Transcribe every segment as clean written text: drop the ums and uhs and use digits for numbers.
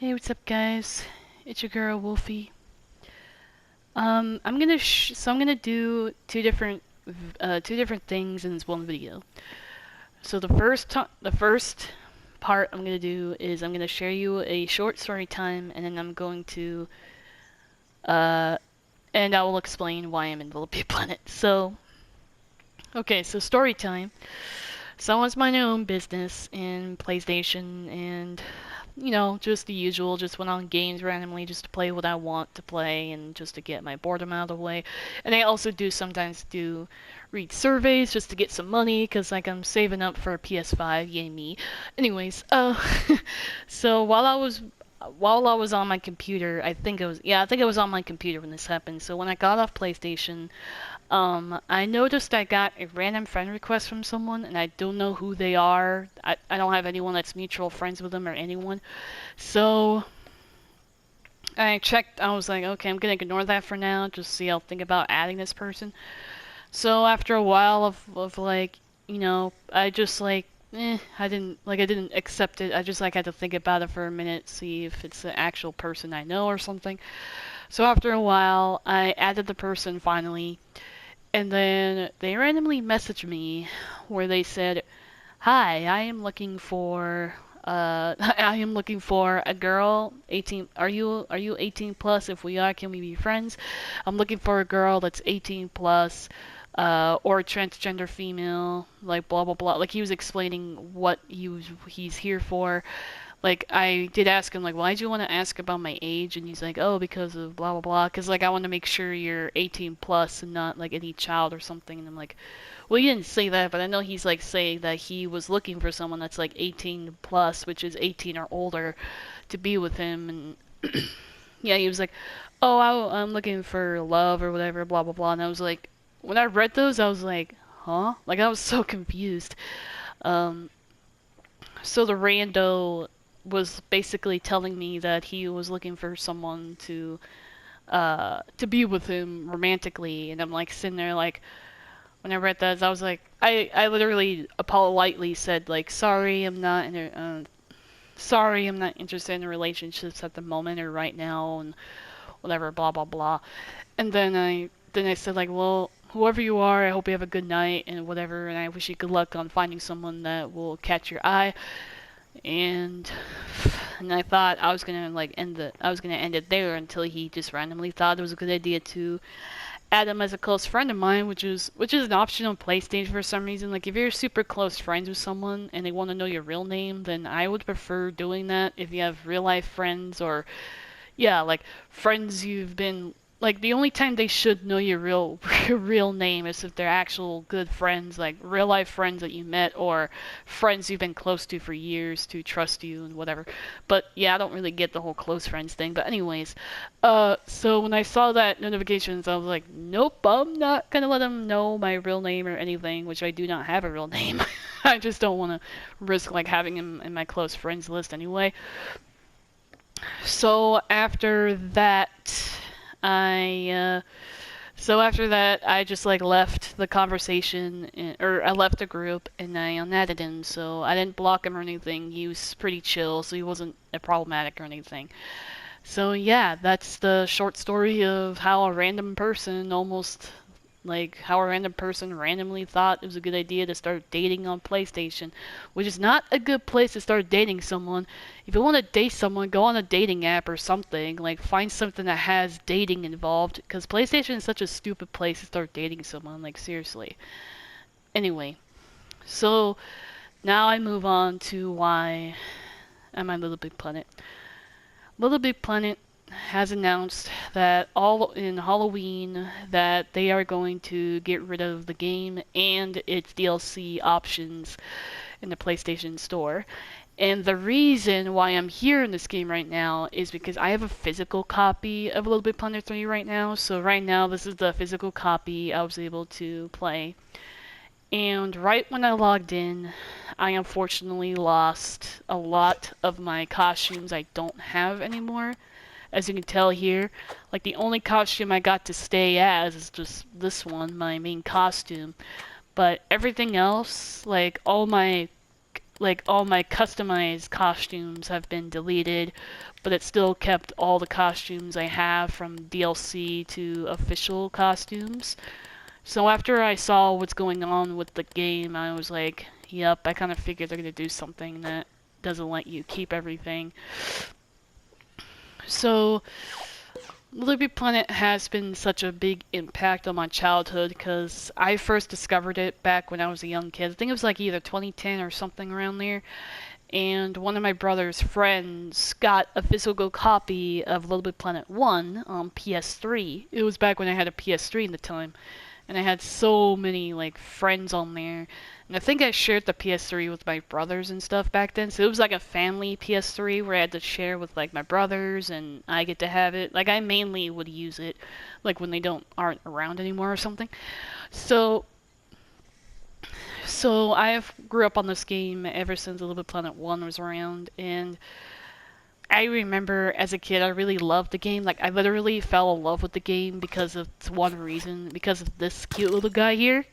Hey, what's up, guys? It's your girl Wolfy. I'm gonna do two different things in this one video. So the first part I'm gonna do is I'm gonna share you a short story time, and then uh, and I will explain why I'm in Littlebigplanet. So story time. So I was minding my own business in PlayStation, and just the usual, just went on games randomly just to play what I want to play and just to get my boredom out of the way. And I also do sometimes do read surveys just to get some money because like I'm saving up for a PS5, yay me. Anyways, so while I was on my computer, I think it was on my computer when this happened. So when I got off PlayStation, I noticed I got a random friend request from someone, and I don't know who they are. I don't have anyone that's mutual friends with them or anyone. So I checked, I was like, okay, I'm gonna ignore that for now, just see, I'll think about adding this person. So after a while of like, I just like, I didn't accept it. I just like had to think about it for a minute, see if it's the actual person I know or something. So after a while, I added the person finally, and then they randomly messaged me where they said, "Hi, I am looking for I am looking for a girl 18. Are you 18 plus? If we are, can we be friends? I'm looking for a girl that's 18 plus or transgender female, like blah blah blah." Like he was explaining what he's here for. Like I did ask him like, why do you want to ask about my age? And he's like, oh, because of blah blah blah. Because like I want to make sure you're 18 plus and not like any child or something. And I'm like, well, he didn't say that, but I know he's like saying that he was looking for someone that's like 18 plus, which is 18 or older, to be with him. And yeah, he was like, oh, I'm looking for love or whatever, blah blah blah. And I was like, when I read those, I was like, huh? Like I was so confused. Um, so the rando was basically telling me that he was looking for someone to be with him romantically, and I'm like sitting there like, when I read that, I was like, I literally politely said like, sorry, I'm not interested in relationships at the moment or right now, and whatever, blah blah blah. And then I said like, well, whoever you are, I hope you have a good night and whatever, and I wish you good luck on finding someone that will catch your eye. And and I thought I was gonna end it there until he just randomly thought it was a good idea to add him as a close friend of mine, which is an option on PlayStation for some reason. Like if you're super close friends with someone and they want to know your real name, then I would prefer doing that if you have real life friends or yeah, like friends you've been like the only time they should know your real your real name is if they're actual good friends, like real life friends that you met or friends you've been close to for years to trust you and whatever. But yeah, I don't really get the whole close friends thing. But anyways, so when I saw that notifications, I was like, nope, I'm not gonna let them know my real name or anything, which I do not have a real name. I just don't want to risk like having him in my close friends list anyway. So after that, I after that, I just like left the conversation, or I left the group, and I unadded him. So I didn't block him or anything. He was pretty chill, so he wasn't problematic or anything. So yeah, that's the short story of how a random person almost like how a random person randomly thought it was a good idea to start dating on PlayStation, which is not a good place to start dating someone. If you want to date someone, go on a dating app or something. Like find something that has dating involved, because PlayStation is such a stupid place to start dating someone. Like seriously. Anyway, so now I move on to why I'm on Littlebigplanet. Littlebigplanet has announced that all in Halloween that they are going to get rid of the game and its DLC options in the PlayStation Store. And the reason why I'm here in this game right now is because I have a physical copy of Littlebigplanet 3 right now. So right now this is the physical copy I was able to play. And right when I logged in, I unfortunately lost a lot of my costumes I don't have anymore. As you can tell here, like the only costume I got to stay as is just this one, my main costume. But everything else, like all my like all my customized costumes have been deleted, but it still kept all the costumes I have from DLC to official costumes. So after I saw what's going on with the game, I was like, yep, I kind of figured they're going to do something that doesn't let you keep everything. So Littlebigplanet has been such a big impact on my childhood because I first discovered it back when I was a young kid. I think it was like either 2010 or something around there. And one of my brother's friends got a physical copy of Littlebigplanet 1 on PS3. It was back when I had a PS3 at the time. And I had so many like friends on there. And I think I shared the PS3 with my brothers and stuff back then. So it was like a family PS3 where I had to share with like my brothers and I get to have it. Like I mainly would use it like when they aren't around anymore or something. So I grew up on this game ever since Littlebigplanet 1 was around, and I remember as a kid I really loved the game. Like I literally fell in love with the game because of one reason, because of this cute little guy here.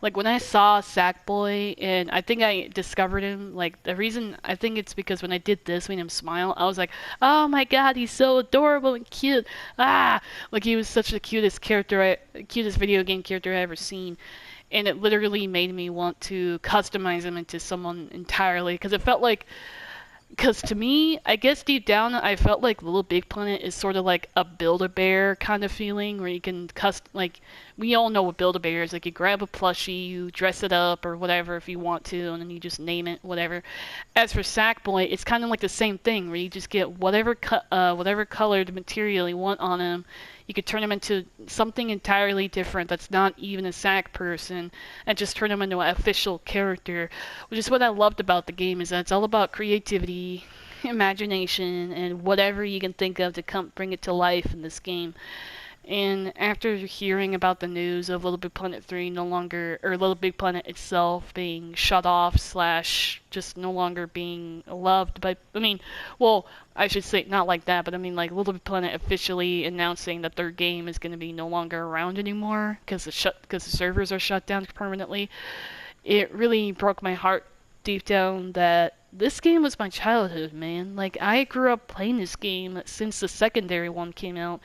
Like when I saw Sackboy and I think I discovered him, like the reason I think it's because when I did this, made him smile, I was like, oh my god, he's so adorable and cute. Ah, like he was such the cutest video game character I ever seen. And it literally made me want to customize him into someone entirely because it felt like, because to me, I guess deep down, I felt like Littlebigplanet is sort of like a Build-A-Bear kind of feeling, where you can like, we all know what Build-A-Bear is. Like, you grab a plushie, you dress it up or whatever if you want to, and then you just name it, whatever. As for Sackboy, it's kind of like the same thing, where you just get whatever colored material you want on him. You could turn him into something entirely different that's not even a Sack person, and just turn him into an official character, which is what I loved about the game, is that it's all about creativity, imagination, and whatever you can think of to bring it to life in this game. And after hearing about the news of Littlebigplanet 3 no longer, or Littlebigplanet itself being shut off slash just no longer being loved by, I mean, well, I should say not like that, but I mean like Littlebigplanet officially announcing that their game is going to be no longer around anymore because the servers are shut down permanently. It really broke my heart deep down that this game was my childhood, man. Like I grew up playing this game since the secondary one came out.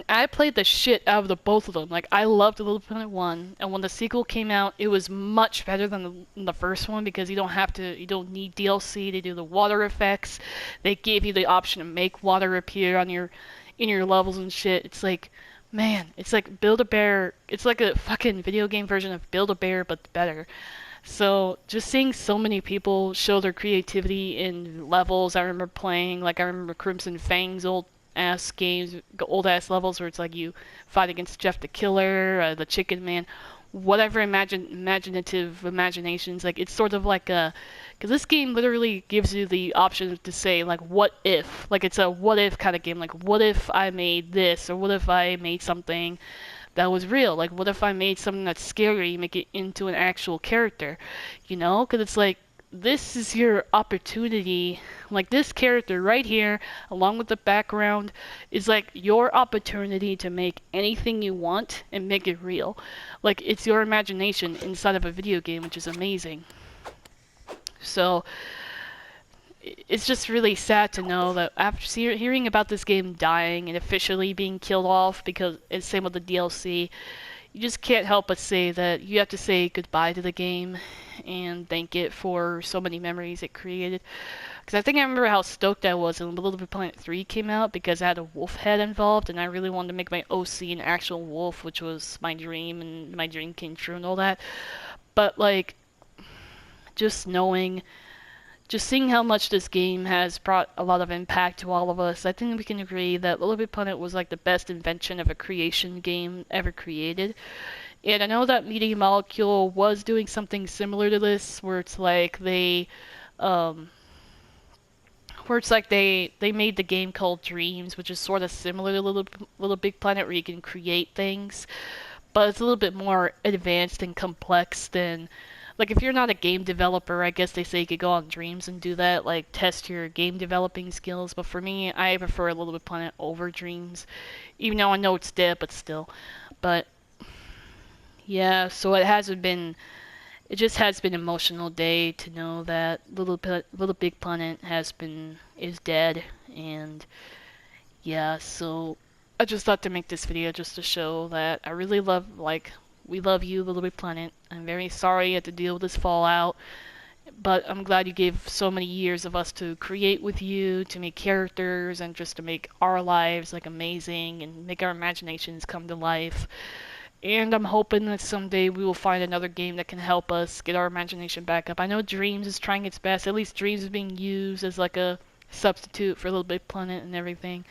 I played the shit out of both of them. Like I loved Littlebigplanet 1, and when the sequel came out, it was much better than the first one because you don't need DLC to do the water effects. They gave you the option to make water appear on in your levels and shit. It's like, man, it's like Build-A-Bear. It's like a fucking video game version of Build-A-Bear, but better. So just seeing so many people show their creativity in levels I remember playing, like I remember Crimson Fang's old ass levels where it's like you fight against Jeff the Killer, the Chicken Man, whatever imaginative imaginations. Like it's sort of like because this game literally gives you the option to say like what if, like it's a what if kind of game. Like what if I made this, or what if I made something that was real? Like what if I made something that's scary, make it into an actual character, Because it's like this is your opportunity. Like this character right here, along with the background, is like your opportunity to make anything you want and make it real. Like it's your imagination inside of a video game, which is amazing. So it's just really sad to know that after hearing about this game dying and officially being killed off, because it's same with the DLC, you just can't help but say that you have to say goodbye to the game and thank it for so many memories it created. Because I think I remember how stoked I was when Littlebigplanet 3 came out because I had a wolf head involved and I really wanted to make my OC an actual wolf, which was my dream, and my dream came true and all that. But like, just seeing how much this game has brought a lot of impact to all of us, I think we can agree that Littlebigplanet was like the best invention of a creation game ever created. And I know that Media Molecule was doing something similar to this, where it's like they made the game called Dreams, which is sort of similar to Littlebigplanet, where you can create things, but it's a little bit more advanced and complex than, like, if you're not a game developer, I guess they say you could go on Dreams and do that, like test your game developing skills. But for me, I prefer Littlebigplanet over Dreams, even though I know it's dead, but still. But yeah, so it hasn't been it just has been an emotional day to know that Littlebigplanet is dead, and yeah, so I just thought to make this video just to show that I really love, like, we love you, Littlebigplanet. I'm very sorry you had to deal with this fallout, but I'm glad you gave so many years of us to create with you, to make characters, and just to make our lives, like, amazing, and make our imaginations come to life. And I'm hoping that someday we will find another game that can help us get our imagination back up. I know Dreams is trying its best. At least Dreams is being used as like a substitute for Littlebigplanet and everything.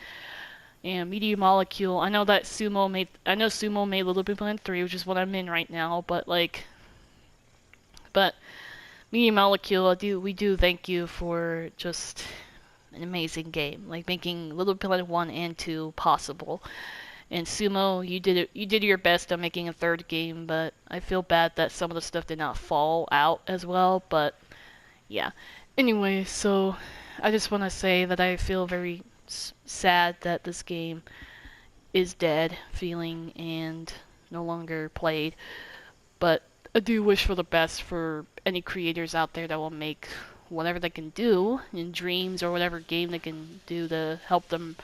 And Media Molecule, I know Sumo made Littlebigplanet 3, which is what I'm in right now, but Media Molecule, we do thank you for just an amazing game, like making Littlebigplanet 1 and 2 possible. And Sumo, you did your best on making a third game, but I feel bad that some of the stuff did not fall out as well, but yeah. Anyway, so I just want to say that I feel very sad that this game is dead, feeling, and no longer played, but I do wish for the best for any creators out there that will make whatever they can do in Dreams or whatever game they can do to help them.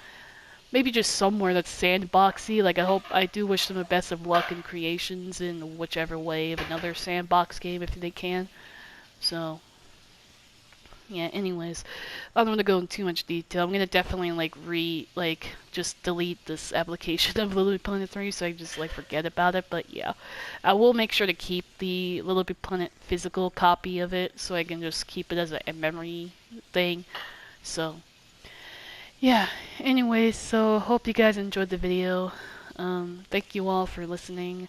Maybe just somewhere that's sandboxy. Like, I do wish them the best of luck in creations in whichever way of another sandbox game if they can. So, yeah, anyways, I don't want to go into too much detail. I'm gonna definitely, just delete this application of Littlebigplanet 3 so I just, forget about it. But yeah, I will make sure to keep the Littlebigplanet physical copy of it so I can just keep it as a memory thing. So, yeah, anyways, so hope you guys enjoyed the video. Thank you all for listening.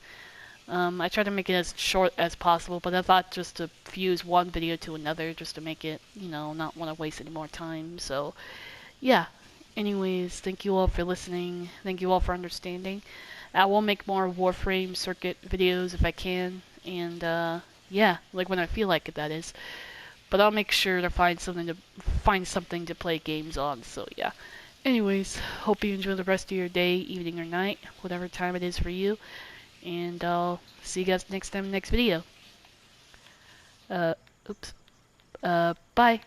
I tried to make it as short as possible, but I thought just to fuse one video to another just to make it, not want to waste any more time. So, yeah. Anyways, thank you all for listening. Thank you all for understanding. I will make more Warframe circuit videos if I can, and yeah, like when I feel like it, that is. But I'll make sure to find something to play games on. So yeah. Anyways, hope you enjoy the rest of your day, evening, or night, whatever time it is for you. And I'll see you guys next time, next video. Oops. Bye.